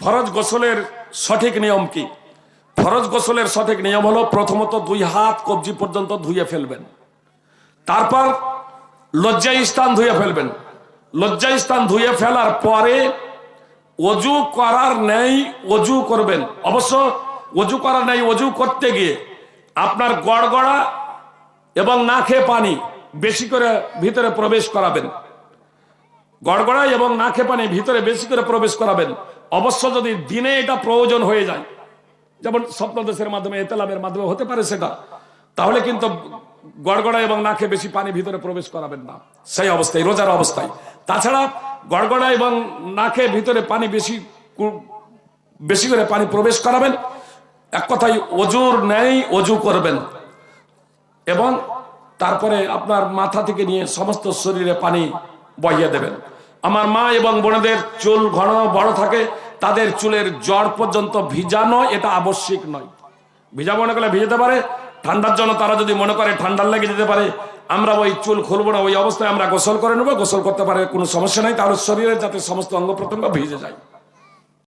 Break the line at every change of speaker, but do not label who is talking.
ফরজ গোসলের সঠিক নিয়ম কি? ফরজ গোসলের সঠিক নিয়ম হলো প্রথমত 2 হাত কবজি পর্যন্ত ধুয়ে ফেলবেন, তারপর লজ্জাস্থান ধুয়ে ফেলবেন। লজ্জাস্থান ধুয়ে ফেলার পরে অজু করার নেই অজু করবেন। অবশ্য অজু করার নেই অজু করতে গিয়ে আপনার গড়গড়া এবং নাকে পানি বেশি করে ভিতরে প্রবেশ করাবেন। গড়গড়া এবং নাকে পানি ভিতরে বেশি করে প্রবেশ করাবেন। অবশ্য যদি দিনে এটা প্রয়োজন হয়ে যায়, যেমন স্বপ্নদোষের মাধ্যমে, এতেলামের মাধ্যমে হতে পারে সেটা, তাহলে কিন্তু গড়গড়া এবং নাকে বেশি পানি ভিতরে প্রবেশ করাবেন না সেই অবস্থায়, রোজার অবস্থায়। তাছাড়া গড়গড়া এবং নাকে ভিতরে পানি বেশি করে পানি প্রবেশ করাবেন। এক কথায় অজুর নেই অজু করবেন এবং তারপরে আপনার মাথা থেকে নিয়ে সমস্ত শরীরে পানি বহিয়ে দেবেন। আমার মা এবং বোনেদের চুল ঘন বড় থাকে, তাদের চুলের জড় পর্যন্ত ভিজানো এটা আবশ্যিক নয়। ভিজা মনে করলে ভিজাতে পারে, ঠান্ডার জন্য তারা যদি মনে করে ঠান্ডার লেগে যেতে পারে, আমরা ওই চুল খুলবো না, ওই অবস্থায় আমরা গোসল করে নেবো। গোসল করতে পারে, কোনো সমস্যা নাই, তাহলে শরীরের যাতে সমস্ত অঙ্গ প্রত্যঙ্গ ভিজে যায়।